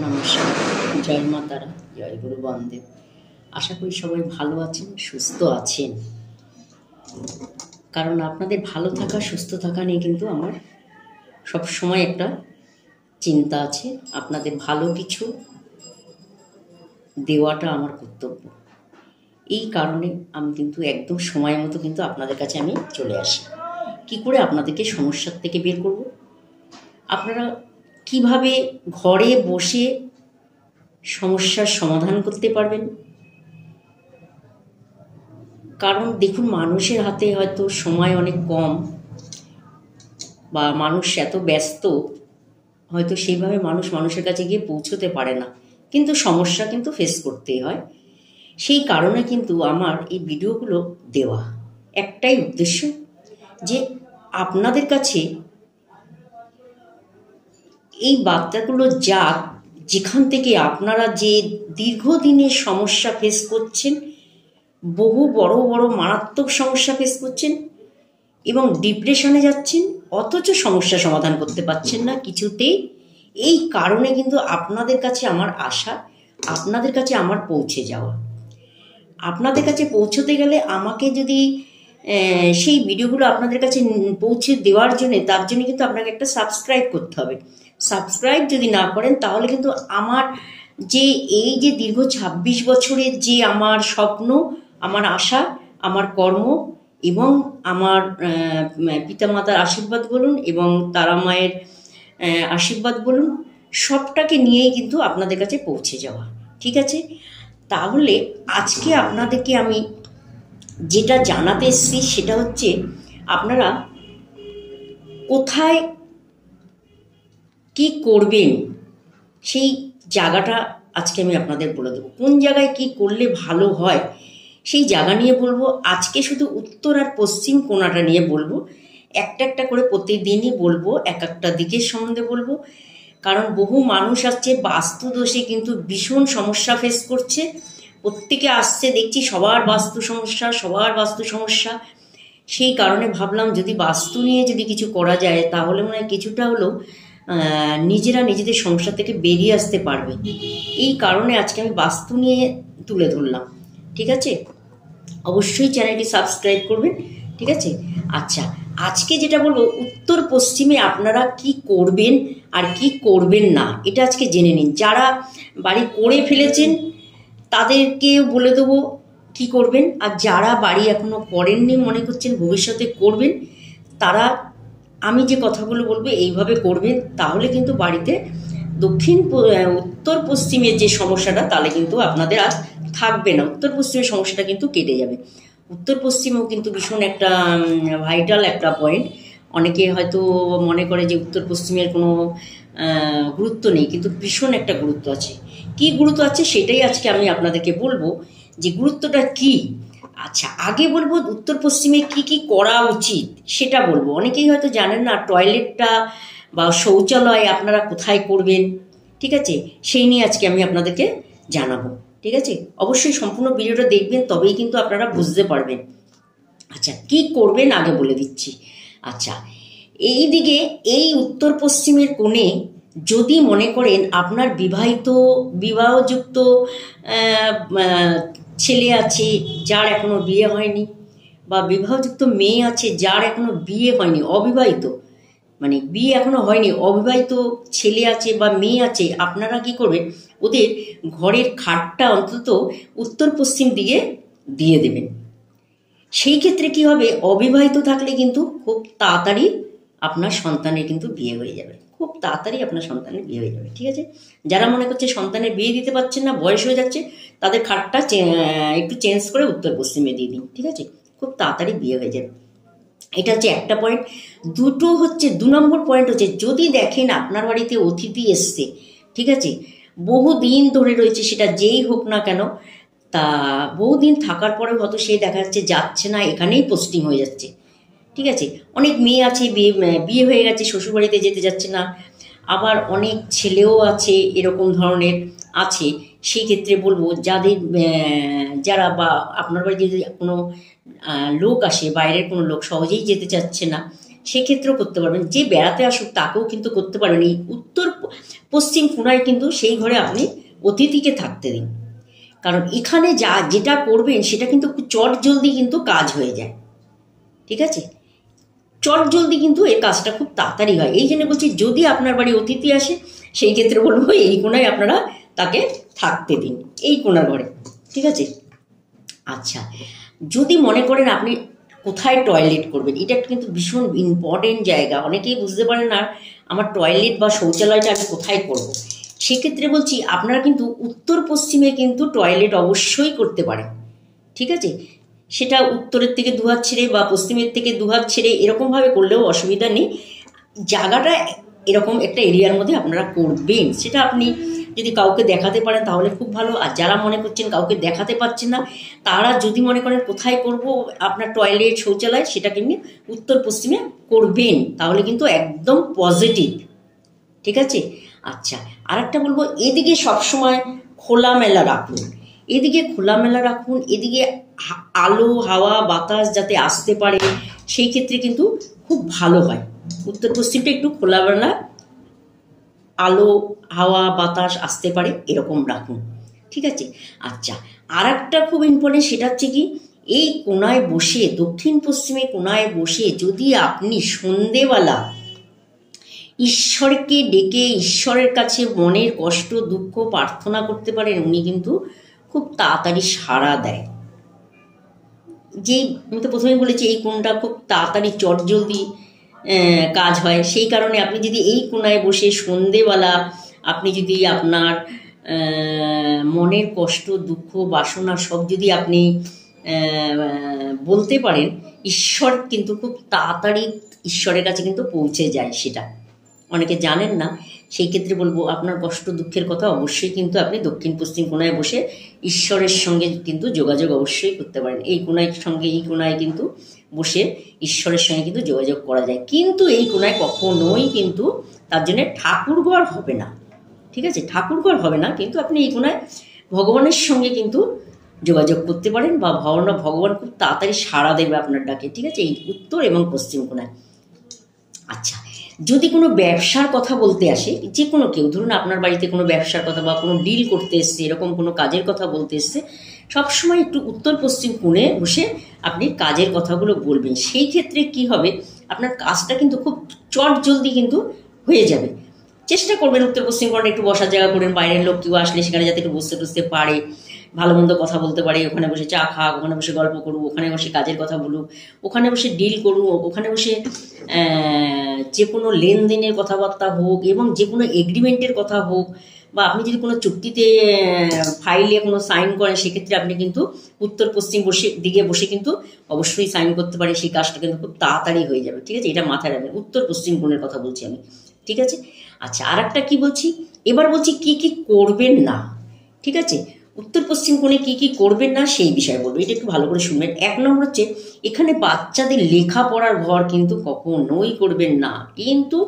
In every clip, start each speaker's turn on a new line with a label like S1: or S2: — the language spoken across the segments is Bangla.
S1: নমস্কার, জয় মা তারা, জয় গুরু বামদেব। আশা করি সবাই ভালো আছেন, সুস্থ আছেন। কারণ আপনাদের ভালো থাকা, সুস্থ থাকা নিয়ে কিন্তু আমার সব সময় একটা চিন্তা আছে। আপনাদের ভালো কিছু দেওয়াটা আমার কর্তব্য। এই কারণে আমি কিন্তু একদম সময় মতো কিন্তু আপনাদের কাছে আমি চলে আসি। কি করে আপনাদেরকে সমস্যার থেকে বের করব, আপনারা কিভাবে ঘরে বসে সমস্যার সমাধান করতে পারবেন। কারণ দেখুন, মানুষের হাতে হয়তো সময় অনেক কম, বা মানুষ এত ব্যস্ত, হয়তো সেইভাবে মানুষের কাছে গিয়ে পৌঁছতে পারে না, কিন্তু সমস্যা কিন্তু ফেস করতেই হয়। সেই কারণে কিন্তু আমার এই ভিডিওগুলো দেওয়া একটাই উদ্দেশ্য, যে আপনাদের কাছে এই বার্তাগুলো যাক, যেখান থেকে আপনারা যে দীর্ঘদিনের সমস্যা ফেস করছেন, বহু বড় বড় মারাত্মক সমস্যা ফেস করছেন এবং ডিপ্রেশনে যাচ্ছেন, অথচ সমস্যা সমাধান করতে পারছেন না কিছুতেই। এই কারণে কিন্তু আপনাদের কাছে আমার আশা, আপনাদের কাছে আমার পৌঁছে যাওয়া। আপনাদের কাছে পৌঁছতে গেলে আমাকে যদি সেই ভিডিওগুলো আপনাদের কাছে পৌঁছে দেওয়ার জন্য, তার জন্য কিন্তু আপনাকে একটা সাবস্ক্রাইব করতে হবে। সাবস্ক্রাইব যদি না করেন, তাহলে কিন্তু আমার যে এই যে দীর্ঘ 26 বছরের যে আমার স্বপ্ন, আমার আশা, আমার কর্ম এবং আমার পিতামাতার আশীর্বাদ বলুন এবং তারা মায়ের আশীর্বাদ বলুন, সবটাকে নিয়েই কিন্তু আপনাদের কাছে পৌঁছে যাওয়া। ঠিক আছে? তাহলে আজকে আপনাদেরকে আমি যেটা জানাতে এসেছি সেটা হচ্ছে, আপনারা কোথায় কি করবেন সেই জায়গাটা আজকে আমি আপনাদের বলে দেবো। কোন জায়গায় কি করলে ভালো হয় সেই জায়গা নিয়ে বলবো। আজকে শুধু উত্তর আর পশ্চিম কোণাটা নিয়ে বলবো, একটা একটা করে প্রতিদিনই বলবো, এক একটা দিকের সম্বন্ধে বলবো। কারণ বহু মানুষ আসছে বাস্তু দোষে কিন্তু ভীষণ সমস্যা ফেস করছে। প্রত্যেকে আসছে, দেখছি সবার বাস্তু সমস্যা। সেই কারণে ভাবলাম যদি বাস্তু নিয়ে যদি কিছু করা যায়, তাহলে মনে হয় কিছুটা হলেও নিজেরা নিজেদের সমস্যা থেকে বেরিয়ে আসতে পারবে। এই কারণে আজকে আমি বাস্তু নিয়ে তুলে ধরলাম। ঠিক আছে? অবশ্যই চ্যানেলটি সাবস্ক্রাইব করবেন। ঠিক আছে? আচ্ছা, আজকে যেটা বলবো, উত্তর পশ্চিমে আপনারা কি করবেন আর কি করবেন না, এটা আজকে জেনে নিন। যারা বাড়ি করে ফেলেছেন তাদেরকেও বলে দেবো কি করবেন, আর যারা বাড়ি এখনো করেননি, মনে করছেন ভবিষ্যতে করবেন, তারা আমি যে কথাগুলো বলবো এইভাবে করবেন। তাহলে কিন্তু বাড়িতে উত্তর পশ্চিমের যে সমস্যাটা, তাহলে কিন্তু আপনাদের আর থাকবে না। উত্তর পশ্চিমের সমস্যাটা কিন্তু কেটে যাবে। উত্তর পশ্চিমেও কিন্তু ভীষণ একটা ভাইটাল একটা পয়েন্ট। অনেকে হয়তো মনে করে যে উত্তর পশ্চিমের কোনো গুরুত্ব নেই, কিন্তু ভীষণ একটা গুরুত্ব আছে। কি গুরুত্ব আছে সেটাই আজকে আমি আপনাদেরকে বলবো, যে গুরুত্বটা কি। আচ্ছা, আগে বলবো উত্তর পশ্চিমে কি কি করা উচিত সেটা বলবো। অনেকেই হয়তো জানেন না টয়লেটটা বা শৌচালয় আপনারা কোথায় করবেন। ঠিক আছে? সেই নিয়ে আজকে আমি আপনাদেরকে জানাবো। ঠিক আছে? অবশ্যই সম্পূর্ণ ভিডিওটা দেখবেন, তবেই কিন্তু আপনারা বুঝতে পারবেন। আচ্ছা, কি করবেন আগে বলে দিচ্ছি। আচ্ছা, এই দিকে এই উত্তর পশ্চিমের কোণে যদি মনে করেন আপনার বিবাহযুক্ত ছেলে আছে যার এখনো বিয়ে হয়নি, বা বিবাহযুক্ত মেয়ে আছে যার এখনো বিয়ে হয়নি, অবিবাহিত, মানে বিয়ে এখনো হয়নি, অবিবাহিত ছেলে আছে বা মেয়ে আছে, আপনারা কি করবেন, ওদের ঘরের খাটটা অন্তত উত্তর পশ্চিম দিকে দিয়ে দেবেন। সেই ক্ষেত্রে কি হবে, অবিবাহিত থাকলে কিন্তু খুব তাড়াতাড়ি আপনার সন্তানের কিন্তু বিয়ে হয়ে যাবে, খুব তাড়াতাড়ি আপনার সন্তানের বিয়ে হয়ে যাবে। ঠিক আছে? যারা মনে করছে সন্তানের বিয়ে দিতে পারছেন না, বয়স হয়ে যাচ্ছে, তাদের খাটটা একটু চেঞ্জ করে উত্তর পশ্চিমে দিয়ে দিন। ঠিক আছে? খুব তাড়াতাড়ি বিয়ে হয়ে যাবে। এটা হচ্ছে একটা পয়েন্ট। দু নম্বর পয়েন্ট হচ্ছে, যদি দেখেন আপনার বাড়িতে অতিথি এসছে, ঠিক আছে, বহুদিন ধরে রয়েছে, সেটা যেই হোক না কেন, তা বহুদিন থাকার পরে হয়তো সে দেখা যাচ্ছে যাচ্ছে না, এখানেই পোস্টিং হয়ে যাচ্ছে। ঠিক আছে? অনেক মেয়ে আছে বিয়ে হয়ে গেছে, শ্বশুরবাড়িতে যেতে যাচ্ছে না, আবার অনেক ছেলেও আছে এরকম ধরনের আছে। সেই ক্ষেত্রে বলবো, যারা বা আপনার বাড়িতে যদি কোনো লোক আসে, বাইরের কোনো লোক সহজেই যেতে চাচ্ছে না, সেক্ষেত্রেও করতে পারবেন। যে বেড়াতে আসুক তাকেও কিন্তু করতে পারবেন। এই পশ্চিম কোণায় কিন্তু সেই ঘরে আপনি অতিথিকে থাকতে দিন, কারণ এখানে যেটা করবেন সেটা কিন্তু চট জলদি কিন্তু কাজ হয়ে যায়। ঠিক আছে, চট জলদি কিন্তু এই কাজটা খুব তাড়াতাড়ি হয়। এই জন্য বলছি যদি আপনার বাড়ি অতিথি আসে সেই ক্ষেত্রে বলবো এই কোণায় আপনারা তাকে থাকতে দিন, এই কোণার ঘরে। ঠিক আছে, আচ্ছা যদি মনে করেন আপনি কোথায় টয়লেট করবেন, এটা কিন্তু ভীষণ ইম্পর্টেন্ট জায়গা, অনেকেই বুঝতে পারেন না আমার টয়লেট বা শৌচালয়টা আমি কোথায় করব। সেক্ষেত্রে বলছি আপনারা কিন্তু উত্তর পশ্চিমে কিন্তু টয়লেট অবশ্যই করতে পারেন। ঠিক আছে, সেটা উত্তরের থেকে দুহাত ছেড়ে বা পশ্চিমের থেকে দুহাত ছেড়ে এরকমভাবে করলেও অসুবিধা নেই। জায়গাটা এরকম একটা এরিয়ার মধ্যে আপনারা করবেন, সেটা আপনি যদি কাউকে দেখাতে পারেন তাহলে খুব ভালো। আর যারা মনে করছেন কাউকে দেখাতে পারছেন না, তারা যদি মনে করেন কোথায় করব আপনার টয়লেট শৌচালয়, সেটা কিন্তু উত্তর পশ্চিমে করবেন, তাহলে কিন্তু একদম পজিটিভ। ঠিক আছে, আচ্ছা আরেকটা বলবো, এদিকে সবসময় খোলামেলা রাখুন, এদিকে খোলামেলা রাখুন, এদিকে আলো হাওয়া বাতাস যাতে আসতে পারে, সেই ক্ষেত্রে কিন্তু খুব ভালো হয়। উত্তর পশ্চিমটা একটু খোলামেলা, আলো হাওয়া বাতাস আসতে পারে এরকম রাখুন। ঠিক আছে, আচ্ছা আর একটা খুব ইম্পর্টেন্ট, সেটা হচ্ছে কি, এই কোণায় বসে দক্ষিণ পশ্চিমে কোণায় বসে যদি আপনি সন্ধেবেলা ঈশ্বরকে ডেকে ঈশ্বরের কাছে মনের কষ্ট দুঃখ প্রার্থনা করতে পারেন, উনি কিন্তু খুব তাড়াতাড়ি সাড়া দেয়। যেই আমি তো প্রথমেই বলেছি এই কোণটা খুব তাড়াতাড়ি চটজলদি কাজ হয়, সেই কারণে আপনি যদি এই কোণায় বসে সন্ধেবেলা আপনি যদি আপনার মনের কষ্ট দুঃখ বাসনা সব যদি আপনি বলতে পারেন, ঈশ্বর কিন্তু খুব তাড়াতাড়ি ঈশ্বরের কাছে কিন্তু পৌঁছে যায়। সেটা অনেকে জানেন না, সেই ক্ষেত্রে বলবো আপনার কষ্ট দুঃখের কথা অবশ্যই কিন্তু আপনি দক্ষিণ পশ্চিম কোণায় বসে ঈশ্বরের সঙ্গে কিন্তু যোগাযোগ অবশ্যই করতে পারেন। এই কোণায় সঙ্গে এই কোণায় কিন্তু বসে ঈশ্বরের সঙ্গে কিন্তু যোগাযোগ করা যায়, কিন্তু এই কোণায় কখনোই কিন্তু তার জন্য ঠাকুরঘর হবে না। ঠিক আছে, ঠাকুরঘর হবে না, কিন্তু আপনি এই কোণায় ভগবানের সঙ্গে কিন্তু যোগাযোগ করতে পারেন, বা ভগবান খুব তাড়াতাড়ি সাড়া দেবে আপনার ডাকে। ঠিক আছে, এই উত্তর এবং পশ্চিম কোণায়। আচ্ছা যদি কোনো ব্যবসার কথা বলতে আসে, যে কোনো কেউ ধরুন আপনার বাড়িতে কোনো ব্যবসার কথা বা কোনো ডিল করতে এসছে, এরকম কোনো কাজের কথা বলতে এসছে, সবসময় একটু উত্তর পশ্চিম কোণে বসে আপনি কাজের কথাগুলো বলবেন। সেই ক্ষেত্রে কি হবে, আপনার কাজটা কিন্তু খুব চট জলদি কিন্তু হয়ে যাবে। চেষ্টা করবেন উত্তর পশ্চিম কোণে একটু বসার জায়গা করবেন, বাইরের লোক কেউ আসলে সেখানে যাতে একটু বসতে টসতে পারে, ভালো মন্দ কথা বলতে পারে, ওখানে বসে চা খাক, ওখানে বসে গল্প করুক, ওখানে বসে কাজের কথা বলুক, ওখানে বসে ডিল করুক, ওখানে বসে যে কোনো লেনদেনের কথাবার্তা হোক এবং যে কোনো এগ্রিমেন্টের কথা হোক, বা আপনি যদি কোনো চুক্তিতে ফাইলে কোনো সাইন করেন, সেক্ষেত্রে আপনি কিন্তু উত্তর পশ্চিম দিকে বসে কিন্তু অবশ্যই সাইন করতে পারেন, সেই কাজটা কিন্তু খুব তাড়াতাড়ি হয়ে যাবে। ঠিক আছে, এটা মাথায় রাখবেন, উত্তর পশ্চিম কোণের কথা বলছি আমি। ঠিক আছে, আচ্ছা আর একটা কী বলছি, এবার বলছি কি কি করবেন না। ঠিক আছে, উত্তর পশ্চিম কোণে কি কি করবেন না সেই বিষয়ে বলবো, এটা একটু ভালো করে শুনবেন। এক নম্বর হচ্ছে, এখানে বাচ্চাদের লেখাপড়ার ঘর কিন্তু কখনোই করবেন না। কিন্তু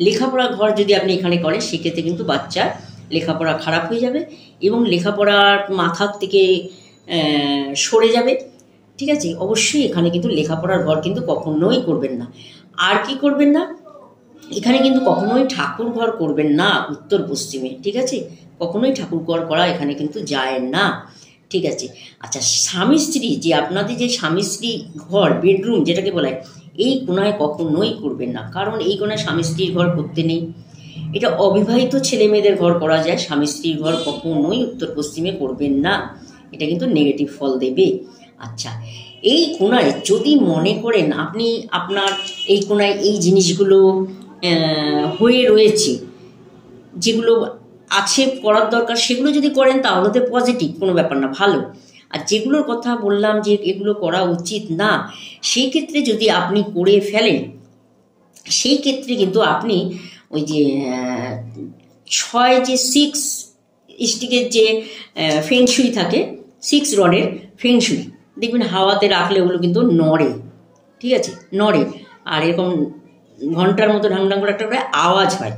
S1: লেখাপড়ার ঘর যদি আপনি এখানে করেন, সেক্ষেত্রে কিন্তু বাচ্চার লেখাপড়া খারাপ হয়ে যাবে এবং লেখাপড়ার মাথার থেকে সরে যাবে। ঠিক আছে, অবশ্যই এখানে কিন্তু লেখাপড়ার ঘর কিন্তু কখনোই করবেন না। আর কি করবেন না, এখানে কিন্তু কখনোই ঠাকুর ঘর করবেন না উত্তর পশ্চিমে। ঠিক আছে, কখনোই ঠাকুর ঘর করা এখানে কিন্তু যায় না। ঠিক আছে, আচ্ছা স্বামী স্ত্রী যে আপনাদের যে স্বামী স্ত্রী ঘর বেডরুম যেটাকে বলা হয়, এই কোণায় কখনোই করবেন না, কারণ এই কোণায় স্বামী স্ত্রীর ঘর করতে নেই। এটা অবিবাহিত ছেলে মেয়েদের ঘর করা যায়, স্বামী স্ত্রীর ঘর কখনোই উত্তর পশ্চিমে করবেন না, এটা কিন্তু নেগেটিভ ফল দেবে। আচ্ছা এই কোণায় যদি মনে করেন আপনি আপনার এই কোণায় এই জিনিসগুলো হয়ে রয়েছে, যেগুলো আছে করার দরকার, সেগুলো যদি করেন তাহলে তো পজিটিভ, কোনো ব্যাপার না, ভালো। আর যেগুলোর কথা বললাম যে এগুলো করা উচিত না, সেই ক্ষেত্রে যদি আপনি করে ফেলেন, সেই ক্ষেত্রে কিন্তু আপনি ওই যে 6 স্টিকের যে ফেংশুই থাকে, 6 রডের ফেংশুই, দেখবেন হাওয়াতে রাখলে ওগুলো কিন্তু নড়ে। ঠিক আছে, নড়ে, আর এরকম ঘন্টার মতো ঢাং ঢাং করে একটা করে আওয়াজ হয়।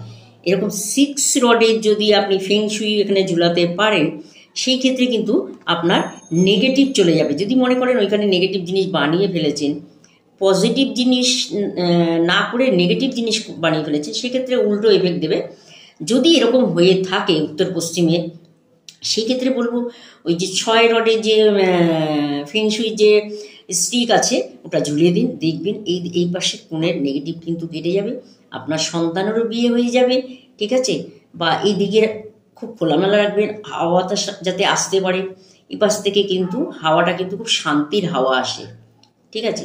S1: এরকম 6 রডের যদি আপনি ফেংশুই এখানে ঝুলাতে পারেন, সেই ক্ষেত্রে কিন্তু আপনার নেগেটিভ চলে যাবে। যদি মনে করেন ওইখানে নেগেটিভ জিনিস বানিয়ে ফেলেছেন, পজিটিভ জিনিস না করে নেগেটিভ জিনিস বানিয়ে ফেলেছেন, সেক্ষেত্রে উল্টো এফেক্ট দেবে। যদি এরকম হয়ে থাকে উত্তর পশ্চিমে, সেই ক্ষেত্রে বলবো ওই যে 6 রডের যে ফেংশুই যে স্টিক আছে ওটা ঝুলিয়ে দিন, দেখবেন এই পাশের কোণের নেগেটিভ কিন্তু কেটে যাবে, আপনার সন্তানেরও বিয়ে হয়ে যাবে, ঠিক আছে। বা এই দিকে খুব খোলামেলা রাখবেন, হাওয়াটা যাতে আসতে পারে, এই পাশ থেকে কিন্তু হাওয়াটা কিন্তু খুব শান্তির হাওয়া আসে, ঠিক আছে।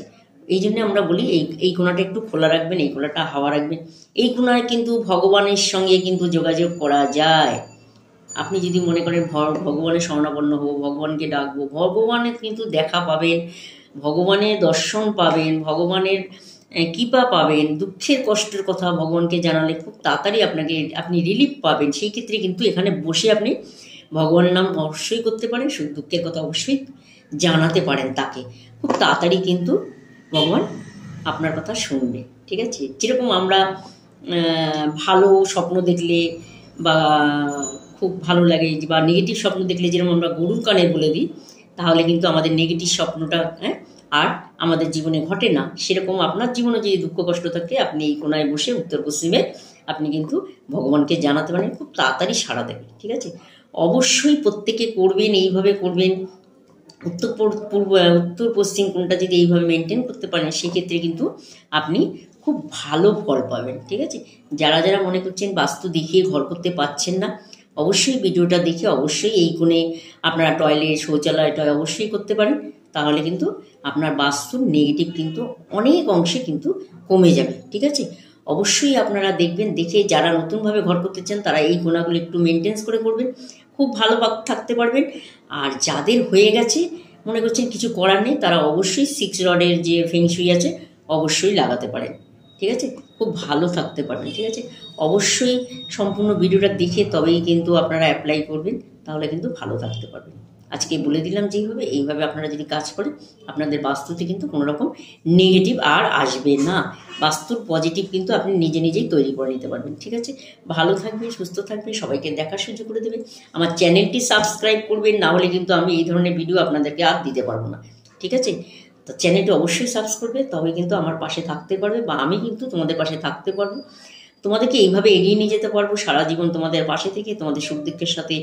S1: এই জন্য আমরা বলি এই কোণাটা একটু খোলা রাখবেন, এই কোণাটা হাওয়া রাখবেন। এই কোণায় কিন্তু ভগবানের সঙ্গে কিন্তু যোগাযোগ করা যায়। আপনি যদি মনে করেন ভগবানের শরণাপন্ন হবো, ভগবানকে ডাকবো, ভগবানের কিন্তু দেখা পাবেন, ভগবানের দর্শন পাবেন, ভগবানের কৃপা পাবেন। দুঃখের কষ্টের কথা ভগবানকে জানালে খুব তাড়াতাড়ি আপনি রিলিফ পাবেন। সেই ক্ষেত্রে কিন্তু এখানে বসে আপনি ভগবানের নাম অবশ্যই করতে পারেন, সুখ দুঃখের কথা অবশ্যই জানাতে পারেন তাকে, খুব তাড়াতাড়ি কিন্তু ভগবান আপনার কথা শুনবে, ঠিক আছে। যেরকম আমরা ভালো স্বপ্ন দেখলে বা খুব ভালো লাগে, বা নেগেটিভ স্বপ্ন দেখলে যেরকম আমরা গরুর কানে বলে দিই, তাহলে কিন্তু আমাদের নেগেটিভ স্বপ্নটা আর আমাদের জীবনে ঘটে না। সেরকম আপনার জীবনে যদি দুঃখ কষ্ট থাকে, আপনি এই কোণায় বসে উত্তর পশ্চিমে আপনি কিন্তু ভগবানকে জানাতে পারেন, খুব তাড়াতাড়ি সাড়া দেবে, ঠিক আছে। অবশ্যই প্রত্যেকে করবেন, এইভাবে করবেন। উত্তর পশ্চিম কোণটা যদি এইভাবে মেনটেন করতে পারেন, সেক্ষেত্রে কিন্তু আপনি খুব ভালো ফল পাবেন, ঠিক আছে। যারা যারা মনে করছেন বাস্তু দেখিয়ে ঘর করতে পারছেন না, অবশ্যই ভিডিওটা দেখে অবশ্যই এই কোণে আপনারা টয়লেট শৌচালয়টা অবশ্যই করতে পারেন, তাহলে কিন্তু আপনার বাস্তুর নেগেটিভ কিন্তু অনেক অংশে কিন্তু কমে যাবে, ঠিক আছে। অবশ্যই আপনারা দেখবেন, দেখে যারা নতুনভাবে ঘর করতে চান তারা এই কোণাগুলো একটু মেনটেন্স করে করবেন, খুব ভালো থাকতে পারবেন। আর যাদের হয়ে গেছে মনে করছেন কিছু করার নেই, তারা অবশ্যই 6 রডের যে ফেংশুই আছে অবশ্যই লাগাতে পারেন, ঠিক আছে, খুব ভালো থাকতে পারবেন, ঠিক আছে। অবশ্যই সম্পূর্ণ ভিডিওটা দেখে তবেই কিন্তু আপনারা অ্যাপ্লাই করবেন, তাহলে কিন্তু ভালো থাকতে পারবেন। আজকে বলে দিলাম যেইভাবে, এইভাবে আপনারা যদি কাজ করেন, আপনাদের বাস্তুতে কিন্তু কোনো রকম নেগেটিভ আর আসবে না। বাস্তুর পজিটিভ কিন্তু আপনি নিজে নিজেই তৈরি করে নিতে পারবেন, ঠিক আছে। ভালো থাকবেন, সুস্থ থাকবেন, সবাইকে দেখার সুযোগ করে দেবেন। আমার চ্যানেলটি সাবস্ক্রাইব করবেন, না হলে কিন্তু আমি এই ধরনের ভিডিও আপনাদেরকে আর দিতে পারবো না, ঠিক আছে। তো চ্যানেলটি অবশ্যই সাবস্ক্রাইব করবে, তবে কিন্তু আমার পাশে থাকতে পারবে, বা আমি কিন্তু তোমাদের পাশে থাকতে পারবো, তোমাদেরকে এইভাবে এগিয়ে নিয়ে যেতে পারবো সারা জীবন। তোমাদের পাশে থেকে তোমাদের সুখ দুঃখের সাথে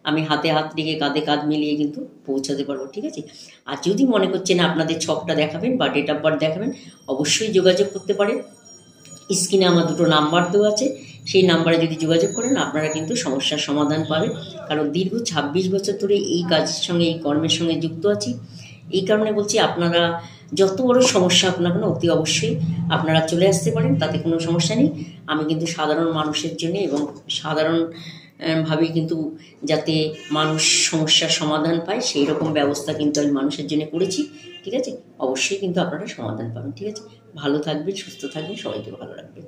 S1: আমি হাতে হাত রেখে কাঁধে কাঁধ মিলিয়ে কিন্তু পৌঁছাতে পারবো, ঠিক আছে। আর যদি মনে করছেন আপনাদের ছকটা দেখাবেন বা ডেট অফ বার্থ দেখাবেন, অবশ্যই যোগাযোগ করতে পারেন। স্ক্রিনে আমার 2টো নাম্বার দেওয়া আছে, সেই নাম্বারে যদি যোগাযোগ করেন আপনারা কিন্তু সমস্যার সমাধান পাবেন। কারণ দীর্ঘ 26 বছর ধরে এই কাজের সঙ্গে, এই কর্মের সঙ্গে যুক্ত আছি। এই কারণে বলছি, আপনারা যত বড় সমস্যা হোক না কেন অতি অবশ্যই আপনারা চলে আসতে পারেন, তাতে কোনো সমস্যা নেই। আমি কিন্তু সাধারণ মানুষের জন্য এবং সাধারণভাবে কিন্তু যাতে মানুষ সমস্যার সমাধান পায় সেই রকম ব্যবস্থা কিন্তু আমি মানুষের জন্য করেছি, ঠিক আছে। অবশ্যই কিন্তু আপনারা সমাধান পাবেন, ঠিক আছে। ভালো থাকবেন, সুস্থ থাকবেন, সবাইকে ভালো রাখবেন।